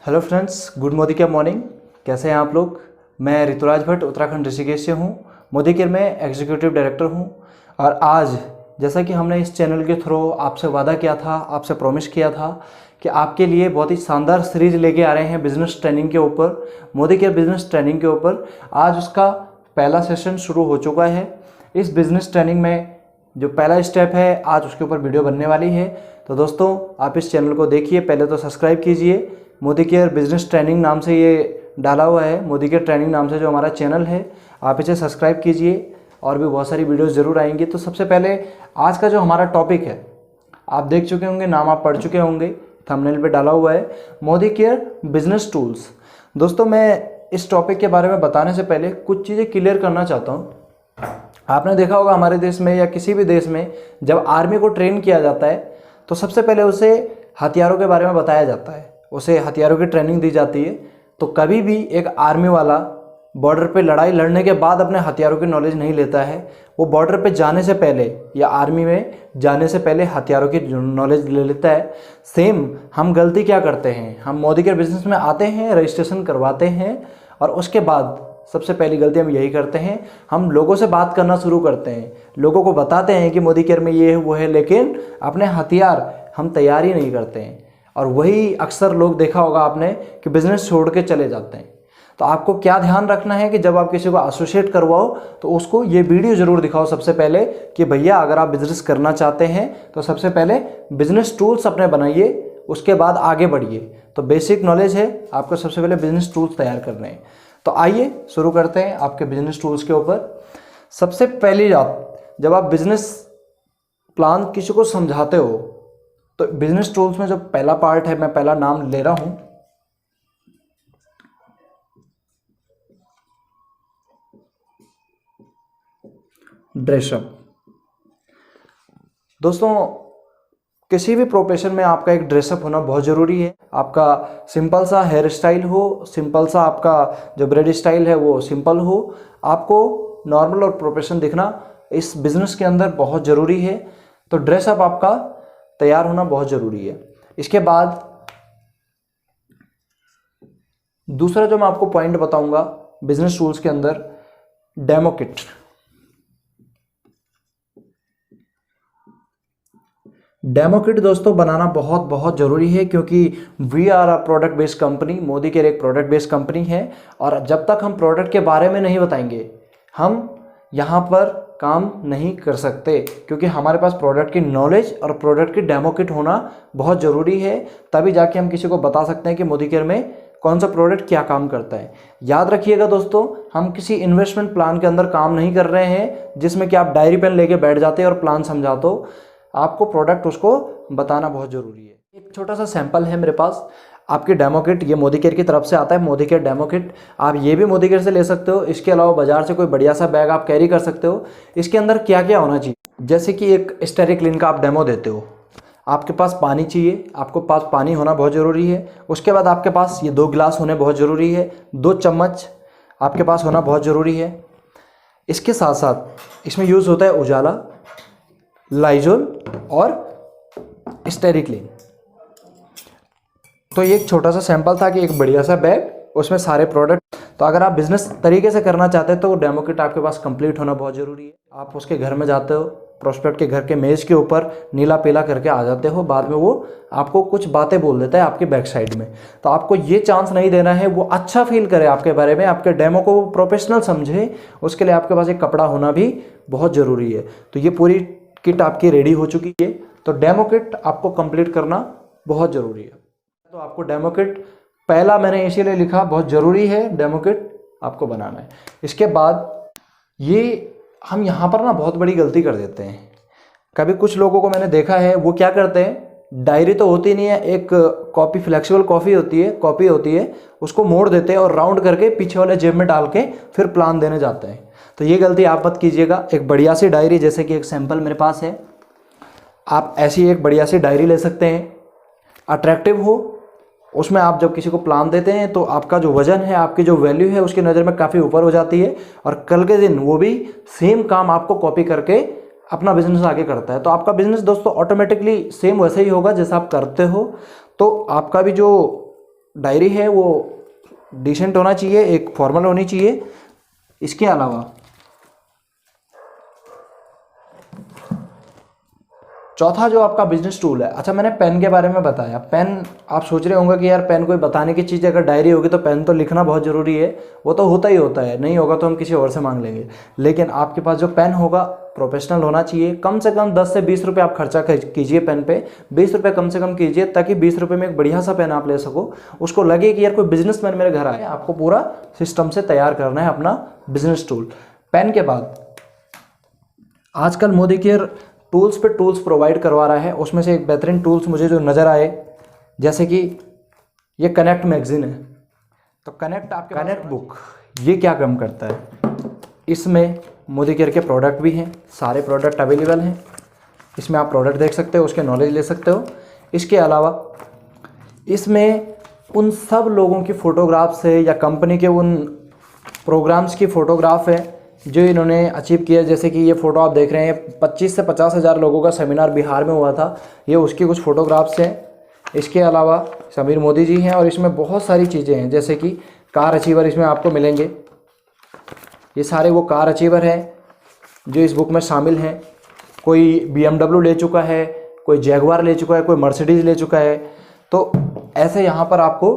Hello friends, good Modi care morning. कैसे हैं आप लोग। मैं ऋतुराज भट्ट उत्तराखंड ऋषिकेश से हूँ। मोदी केयर में एग्जीक्यूटिव डायरेक्टर हूँ। और आज जैसा कि हमने इस चैनल के थ्रू आपसे वादा किया था, आपसे प्रॉमिस किया था कि आपके लिए बहुत ही शानदार सीरीज लेके आ रहे हैं बिजनेस ट्रेनिंग के ऊपर, मोदी केयर बिजनेस ट्रेनिंग के ऊपर। आज उसका पहला सेशन शुरू हो चुका है। इस बिजनेस ट्रेनिंग में जो पहला स्टेप है, आज उसके ऊपर वीडियो बनने वाली है। तो दोस्तों, आप इस चैनल को देखिए, पहले तो सब्सक्राइब कीजिए। मोदी केयर बिजनेस ट्रेनिंग नाम से ये डाला हुआ है, मोदी केयर ट्रेनिंग नाम से जो हमारा चैनल है, आप इसे सब्सक्राइब कीजिए। और भी बहुत सारी वीडियोस ज़रूर आएंगी। तो सबसे पहले आज का जो हमारा टॉपिक है, आप देख चुके होंगे, नाम आप पढ़ चुके होंगे, थंबनेल पे डाला हुआ है, मोदी केयर बिजनेस टूल्स। दोस्तों, मैं इस टॉपिक के बारे में बताने से पहले कुछ चीज़ें क्लियर करना चाहता हूँ। आपने देखा होगा हमारे देश में या किसी भी देश में जब आर्मी को ट्रेन किया जाता है तो सबसे पहले उसे हथियारों के बारे में बताया जाता है, उसे हथियारों की ट्रेनिंग दी जाती है। तो कभी भी एक आर्मी वाला बॉर्डर पे लड़ाई लड़ने के बाद अपने हथियारों की नॉलेज नहीं लेता है। वो बॉर्डर पे जाने से पहले या आर्मी में जाने से पहले हथियारों की नॉलेज ले लेता है। सेम हम गलती क्या करते हैं, हम मोदी केयर बिजनेस में आते हैं, रजिस्ट्रेशन करवाते हैं और उसके बाद सबसे पहली गलती हम यही करते हैं, हम लोगों से बात करना शुरू करते हैं, लोगों को बताते हैं कि मोदी केयर में ये है वो है, लेकिन अपने हथियार हम तैयार ही नहीं करते हैं। और वही अक्सर लोग देखा होगा आपने कि बिजनेस छोड़ के चले जाते हैं। तो आपको क्या ध्यान रखना है कि जब आप किसी को एसोसिएट करवाओ तो उसको ये वीडियो ज़रूर दिखाओ सबसे पहले कि भैया अगर आप बिजनेस करना चाहते हैं तो सबसे पहले बिजनेस टूल्स अपने बनाइए, उसके बाद आगे बढ़िए। तो बेसिक नॉलेज है, आपको सबसे पहले बिजनेस टूल्स तैयार करने हैं। तो आइए शुरू करते हैं आपके बिजनेस टूल्स के ऊपर। सबसे पहली बात, जब आप बिजनेस प्लान किसी को समझाते हो तो बिजनेस टूल्स में जो पहला पार्ट है, मैं पहला नाम ले रहा हूं, ड्रेसअप। दोस्तों, किसी भी प्रोफेशन में आपका एक ड्रेसअप होना बहुत ज़रूरी है। आपका सिंपल सा हेयर स्टाइल हो, सिंपल सा आपका जो ब्रेड स्टाइल है वो सिंपल हो, आपको नॉर्मल और प्रोफेशनल दिखना इस बिज़नेस के अंदर बहुत ज़रूरी है। तो ड्रेसअप आपका तैयार होना बहुत ज़रूरी है। इसके बाद दूसरा जो मैं आपको पॉइंट बताऊंगा बिजनेस टूल्स के अंदर, डेमो किट। डेमो किट दोस्तों बनाना बहुत बहुत ज़रूरी है, क्योंकि we are a product based company. Modi care एक प्रोडक्ट बेस्ड कंपनी है और जब तक हम प्रोडक्ट के बारे में नहीं बताएंगे हम यहाँ पर काम नहीं कर सकते, क्योंकि हमारे पास प्रोडक्ट की नॉलेज और प्रोडक्ट की डेमो किट होना बहुत ज़रूरी है। तभी जाके हम किसी को बता सकते हैं कि मोदी केयर में कौन सा प्रोडक्ट क्या काम करता है। याद रखिएगा दोस्तों, हम किसी इन्वेस्टमेंट प्लान के अंदर काम नहीं कर रहे हैं जिसमें कि आप डायरी पेन लेके बैठ जाते हैं और प्लान समझा दो। आपको प्रोडक्ट उसको बताना बहुत ज़रूरी है। एक छोटा सा सैंपल है मेरे पास, आपकी डेमो किट, ये मोदी केयर की तरफ से आता है, मोदी केयर डेमो किट। आप ये भी मोदी केयर से ले सकते हो। इसके अलावा बाजार से कोई बढ़िया सा बैग आप कैरी कर सकते हो। इसके अंदर क्या क्या होना चाहिए, जैसे कि एक स्टेरिक्लिन का आप डेमो देते हो, आपके पास पानी चाहिए, आपको पास पानी होना बहुत ज़रूरी है। उसके बाद आपके पास ये 2 गिलास होने बहुत ज़रूरी है, 2 चम्मच आपके पास होना बहुत ज़रूरी है। इसके साथ साथ इसमें यूज़ होता है उजाला, लाइजोल और स्टेरिक्लिन। तो ये एक छोटा सा सैंपल था कि एक बढ़िया सा बैग, उसमें सारे प्रोडक्ट। तो अगर आप बिजनेस तरीके से करना चाहते हैं तो डेमो किट आपके पास कंप्लीट होना बहुत ज़रूरी है। आप उसके घर में जाते हो, प्रोस्पेक्ट के घर के मेज़ के ऊपर नीला पीला करके आ जाते हो, बाद में वो आपको कुछ बातें बोल देता है आपके बैक साइड में। तो आपको ये चांस नहीं देना है वो अच्छा फील करे आपके बारे में, आपके डेमो को प्रोफेशनल समझे। उसके लिए आपके पास एक कपड़ा होना भी बहुत ज़रूरी है। तो ये पूरी किट आपकी रेडी हो चुकी है। तो डेमो किट आपको कंप्लीट करना बहुत ज़रूरी है। तो आपको डेमो किट पहला मैंने इसीलिए लिखा, बहुत ज़रूरी है डेमो किट आपको बनाना है। इसके बाद ये हम यहाँ पर ना बहुत बड़ी गलती कर देते हैं। कभी कुछ लोगों को मैंने देखा है, वो क्या करते हैं, डायरी तो होती नहीं है, एक कॉपी फ्लेक्सिबल कॉपी होती है, उसको मोड़ देते हैं और राउंड करके पीछे वाले जेब में डाल के फिर प्लान देने जाते हैं। तो ये गलती आप मत कीजिएगा। एक बढ़िया सी डायरी, जैसे कि एक सैंपल मेरे पास है, आप ऐसी एक बढ़िया सी डायरी ले सकते हैं, अट्रैक्टिव हो। उसमें आप जब किसी को प्लान देते हैं तो आपका जो वजन है, आपकी जो वैल्यू है, उसकी नज़र में काफ़ी ऊपर हो जाती है और कल के दिन वो भी सेम काम आपको कॉपी करके अपना बिजनेस आगे करता है। तो आपका बिजनेस दोस्तों ऑटोमेटिकली सेम वैसे ही होगा जैसा आप करते हो। तो आपका भी जो डायरी है वो डिसेंट होना चाहिए, एक फॉर्मल होनी चाहिए। इसके अलावा चौथा जो आपका बिजनेस टूल है, अच्छा मैंने पेन के बारे में बताया। पेन आप सोच रहे होंगे कि यार पेन कोई बताने की चीज़ है, अगर डायरी होगी तो पेन तो लिखना बहुत ज़रूरी है, वो तो होता ही होता है, नहीं होगा तो हम किसी और से मांग लेंगे। लेकिन आपके पास जो पेन होगा प्रोफेशनल होना चाहिए। कम से कम 10 से 20 रुपये आप खर्चा कीजिए पेन पे, 20 रुपये कम से कम कीजिए, ताकि 20 रुपये में एक बढ़िया सा पेन आप ले सको। उसको लगे कि यार कोई बिजनेसमैन मेरे घर आए। आपको पूरा सिस्टम से तैयार करना है अपना बिजनेस टूल। पेन के बाद आजकल मोदी केयर टूल्स पे टूल्स प्रोवाइड करवा रहा है। उसमें से एक बेहतरीन टूल्स मुझे जो नज़र आए, जैसे कि ये कनेक्ट मैगजीन है। तो कनेक्ट बुक ये क्या काम करता है, इसमें मोदी केयर के प्रोडक्ट भी हैं, सारे प्रोडक्ट अवेलेबल हैं। इसमें आप प्रोडक्ट देख सकते हो, उसके नॉलेज ले सकते हो। इसके अलावा इसमें उन सब लोगों की फ़ोटोग्राफ्स है या कंपनी के उन प्रोग्राम्स की फ़ोटोग्राफ है जो इन्होंने अचीव किया। जैसे कि ये फ़ोटो आप देख रहे हैं, 25 से 50 हज़ार लोगों का सेमिनार बिहार में हुआ था, ये उसकी कुछ फ़ोटोग्राफ्स हैं। इसके अलावा समीर मोदी जी हैं और इसमें बहुत सारी चीज़ें हैं, जैसे कि कार अचीवर इसमें आपको मिलेंगे। ये सारे वो कार अचीवर हैं जो इस बुक में शामिल हैं। कोई BMW ले चुका है, कोई जैगवार ले चुका है, कोई मर्सिडीज़ ले चुका है। तो ऐसे यहाँ पर आपको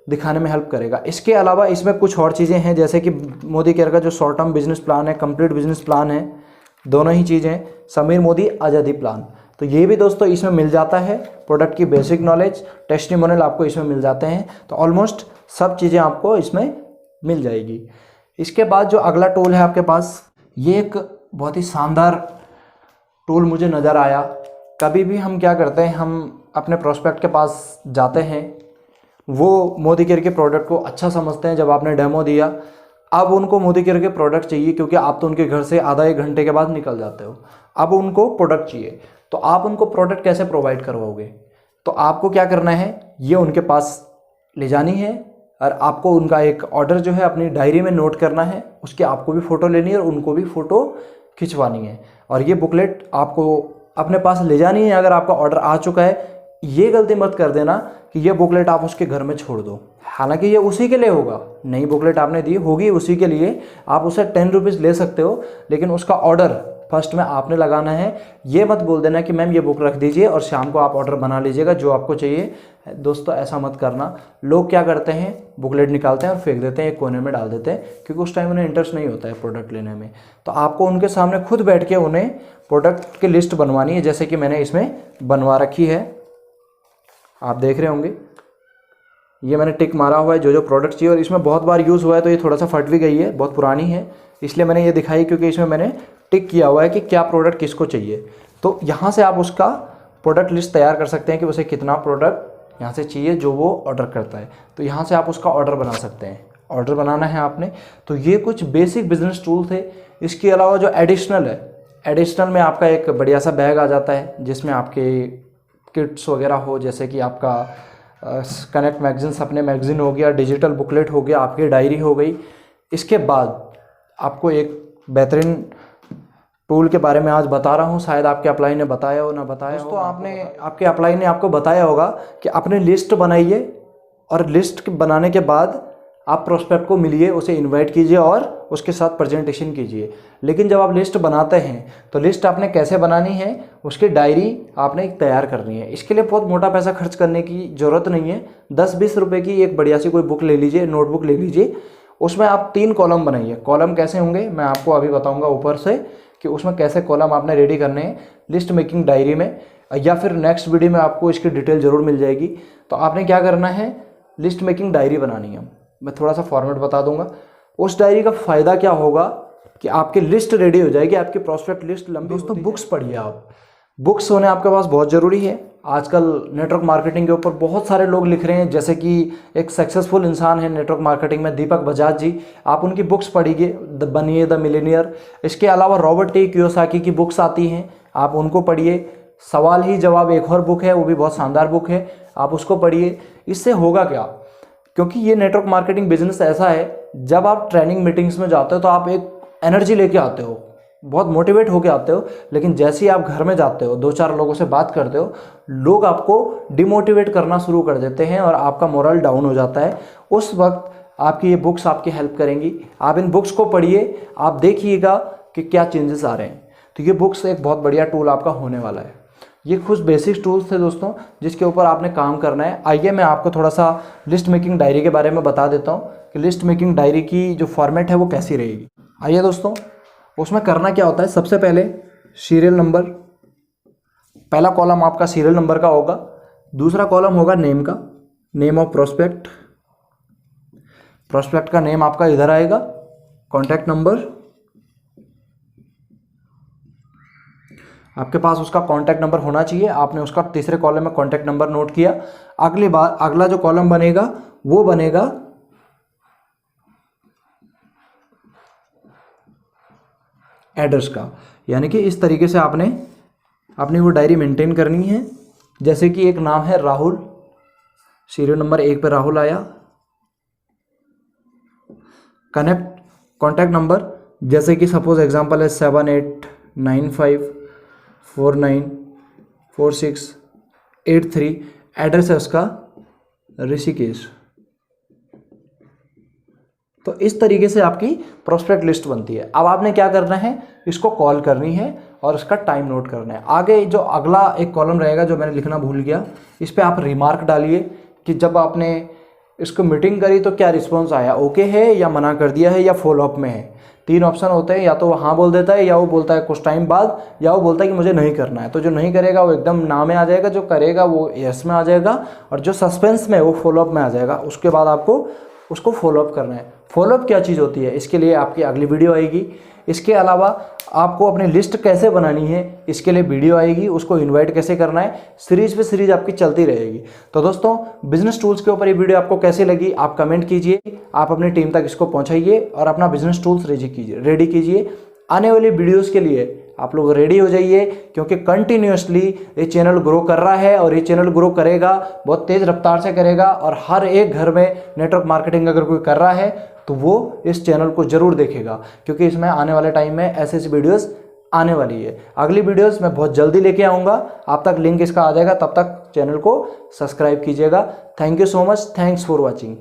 दिखाने में हेल्प करेगा। इसके अलावा इसमें कुछ और चीज़ें हैं, जैसे कि मोदी केयर का जो शॉर्ट टर्म बिजनेस प्लान है, कंप्लीट बिजनेस प्लान है, दोनों ही चीज़ें, समीर मोदी आज़ादी प्लान, तो ये भी दोस्तों इसमें मिल जाता है। प्रोडक्ट की बेसिक नॉलेज, टेस्टिमोनियल आपको इसमें मिल जाते हैं। तो ऑलमोस्ट सब चीज़ें आपको इसमें मिल जाएगी। इसके बाद जो अगला टूल है आपके पास, ये एक बहुत ही शानदार टूल मुझे नज़र आया। कभी भी हम क्या करते हैं, हम अपने प्रोस्पेक्ट के पास जाते हैं, वो मोदी केयर के प्रोडक्ट को अच्छा समझते हैं। जब आपने डेमो दिया, अब उनको मोदी केयर के प्रोडक्ट चाहिए, क्योंकि आप तो उनके घर से आधा एक घंटे के बाद निकल जाते हो। अब उनको प्रोडक्ट चाहिए, तो आप उनको प्रोडक्ट कैसे प्रोवाइड करवाओगे? तो आपको क्या करना है, ये उनके पास ले जानी है और आपको उनका एक ऑर्डर जो है अपनी डायरी में नोट करना है, उसकी आपको भी फ़ोटो लेनी है और उनको भी फ़ोटो खिंचवानी है, और ये बुकलेट आपको अपने पास ले जानी है। अगर आपका ऑर्डर आ चुका है, ये गलती मत कर देना कि ये बुकलेट आप उसके घर में छोड़ दो। हालांकि ये उसी के लिए होगा, नई बुकलेट आपने दी होगी उसी के लिए, आप उसे 10 रुपीज़ ले सकते हो, लेकिन उसका ऑर्डर फर्स्ट में आपने लगाना है। ये मत बोल देना कि मैम ये बुक रख दीजिए और शाम को आप ऑर्डर बना लीजिएगा जो आपको चाहिए। दोस्तों ऐसा मत करना। लोग क्या करते हैं, बुकलेट निकालते हैं और फेंक देते हैं, एक कोने में डाल देते हैं, क्योंकि उस टाइम उन्हें इंटरेस्ट नहीं होता है प्रोडक्ट लेने में। तो आपको उनके सामने खुद बैठ के उन्हें प्रोडक्ट की लिस्ट बनवानी है, जैसे कि मैंने इसमें बनवा रखी है, आप देख रहे होंगे। ये मैंने टिक मारा हुआ है जो जो प्रोडक्ट चाहिए, और इसमें बहुत बार यूज़ हुआ है तो ये थोड़ा सा फट भी गई है, बहुत पुरानी है, इसलिए मैंने ये दिखाई, क्योंकि इसमें मैंने टिक किया हुआ है कि क्या प्रोडक्ट किसको चाहिए। तो यहाँ से आप उसका प्रोडक्ट लिस्ट तैयार कर सकते हैं कि उसे कितना प्रोडक्ट यहाँ से चाहिए जो वो ऑर्डर करता है। तो यहाँ से आप उसका ऑर्डर बना सकते हैं, ऑर्डर बनाना है आपने। तो ये कुछ बेसिक बिजनेस टूल थे। इसके अलावा जो एडिशनल है, एडिशनल में आपका एक बढ़िया सा बैग आ जाता है जिसमें आपके किट्स वगैरह हो, जैसे कि आपका कनेक्ट मैगजीन, अपने मैगजीन हो गया, डिजिटल बुकलेट हो गया, आपकी डायरी हो गई। इसके बाद आपको एक बेहतरीन टूल के बारे में आज बता रहा हूँ, शायद आपके अप्लाई ने बताया हो ना बताया हो। दोस्तों आपके अप्लाई ने आपको बताया होगा कि अपनी लिस्ट बनाइए, और लिस्ट बनाने के बाद आप प्रोस्पेक्ट को मिलिए, उसे इनवाइट कीजिए और उसके साथ प्रेजेंटेशन कीजिए। लेकिन जब आप लिस्ट बनाते हैं तो लिस्ट आपने कैसे बनानी है, उसकी डायरी आपने एक तैयार करनी है। इसके लिए बहुत मोटा पैसा खर्च करने की ज़रूरत नहीं है। 10-20 रुपये की एक बढ़िया सी कोई बुक ले लीजिए, नोटबुक ले लीजिए, उसमें आप 3 कॉलम बनाइए। कॉलम कैसे होंगे मैं आपको अभी बताऊँगा ऊपर से, कि उसमें कैसे कॉलम आपने रेडी करने हैं लिस्ट मेकिंग डायरी में, या फिर नेक्स्ट वीडियो में आपको इसकी डिटेल ज़रूर मिल जाएगी। तो आपने क्या करना है, लिस्ट मेकिंग डायरी बनानी है। मैं थोड़ा सा फॉर्मेट बता दूंगा। उस डायरी का फ़ायदा क्या होगा कि आपकी लिस्ट रेडी हो जाएगी, आपकी प्रोस्पेक्ट लिस्ट लंबी। दोस्तों बुक्स पढ़िए आप, बुक्स होने आपके पास बहुत ज़रूरी है। आजकल नेटवर्क मार्केटिंग के ऊपर बहुत सारे लोग लिख रहे हैं, जैसे कि एक सक्सेसफुल इंसान है नेटवर्क मार्केटिंग में, दीपक बजाज जी, आप उनकी बुक्स पढ़िए, बनिए द मिलेनियर। इसके अलावा रॉबर्ट टी कियोसाकी की बुक्स आती हैं, आप उनको पढ़िए। सवाल ही जवाब एक और बुक है, वो भी बहुत शानदार बुक है, आप उसको पढ़िए। इससे होगा क्या, क्योंकि ये नेटवर्क मार्केटिंग बिजनेस ऐसा है, जब आप ट्रेनिंग मीटिंग्स में जाते हो तो आप एक एनर्जी लेके आते हो, बहुत मोटिवेट होके आते हो, लेकिन जैसे ही आप घर में जाते हो, 2-4 लोगों से बात करते हो, लोग आपको डिमोटिवेट करना शुरू कर देते हैं और आपका मोरल डाउन हो जाता है। उस वक्त आपकी ये बुक्स आपकी हेल्प करेंगी। आप इन बुक्स को पढ़िए, आप देखिएगा कि क्या चेंजेस आ रहे हैं। तो ये बुक्स एक बहुत बढ़िया टूल आपका होने वाला है। ये कुछ बेसिक टूल्स थे दोस्तों जिसके ऊपर आपने काम करना है। आइए मैं आपको थोड़ा सा लिस्ट मेकिंग डायरी के बारे में बता देता हूँ कि लिस्ट मेकिंग डायरी की जो फॉर्मेट है वो कैसी रहेगी। आइए दोस्तों, उसमें करना क्या होता है, सबसे पहले सीरियल नंबर, पहला कॉलम आपका सीरियल नंबर का होगा। दूसरा कॉलम होगा नेम का, नेम ऑफ प्रोस्पेक्ट, प्रोस्पेक्ट का नेम आपका इधर आएगा। कॉन्टैक्ट नंबर, आपके पास उसका कॉन्टैक्ट नंबर होना चाहिए। आपने उसका तीसरे कॉलम में कॉन्टैक्ट नंबर नोट किया। अगली बार अगला जो कॉलम बनेगा वो बनेगा एड्रेस का, यानी कि इस तरीके से आपने अपनी वो डायरी मेंटेन करनी है। जैसे कि एक नाम है राहुल, सीरियल नंबर 1 पे राहुल आया। कनेक्ट कॉन्टैक्ट नंबर, जैसे कि सपोज एग्जांपल है 7895494683। एड्रेस है उसका ऋषिकेश। तो इस तरीके से आपकी प्रोस्पेक्ट लिस्ट बनती है। अब आपने क्या करना है, इसको कॉल करनी है और इसका टाइम नोट करना है। आगे जो अगला एक कॉलम रहेगा जो मैंने लिखना भूल गया, इस पर आप रिमार्क डालिए कि जब आपने इसको मीटिंग करी तो क्या रिस्पॉन्स आया, ओके है या मना कर दिया है या फॉलोअप में है। 3 ऑप्शन होते हैं, या तो वो हाँ बोल देता है, या वो बोलता है कुछ टाइम बाद, या वो बोलता है कि मुझे नहीं करना है। तो जो नहीं करेगा वो एकदम ना में आ जाएगा, जो करेगा वो यस में आ जाएगा, और जो सस्पेंस में वो फॉलोअप में आ जाएगा। उसके बाद आपको उसको फॉलोअप करना है। फॉलोअप क्या चीज़ होती है, इसके लिए आपकी अगली वीडियो आएगी। इसके अलावा आपको अपनी लिस्ट कैसे बनानी है इसके लिए वीडियो आएगी, उसको इनवाइट कैसे करना है, सीरीज पे सीरीज आपकी चलती रहेगी। तो दोस्तों, बिजनेस टूल्स के ऊपर ये वीडियो आपको कैसी लगी आप कमेंट कीजिए, आप अपनी टीम तक इसको पहुंचाइए और अपना बिजनेस टूल्स रेडी कीजिए। आने वाली वीडियोस के लिए आप लोग रेडी हो जाइए, क्योंकि कंटिन्यूअसली ये चैनल ग्रो कर रहा है और ये चैनल ग्रो करेगा, बहुत तेज़ रफ्तार से करेगा। और हर एक घर में नेटवर्क मार्केटिंग अगर कोई कर रहा है तो वो इस चैनल को जरूर देखेगा, क्योंकि इसमें आने वाले टाइम में ऐसी वीडियोस आने वाली है। अगली वीडियोस मैं बहुत जल्दी लेके आऊँगा, आप तक लिंक इसका आ जाएगा। तब तक चैनल को सब्सक्राइब कीजिएगा। Thank you so much, thanks for watching.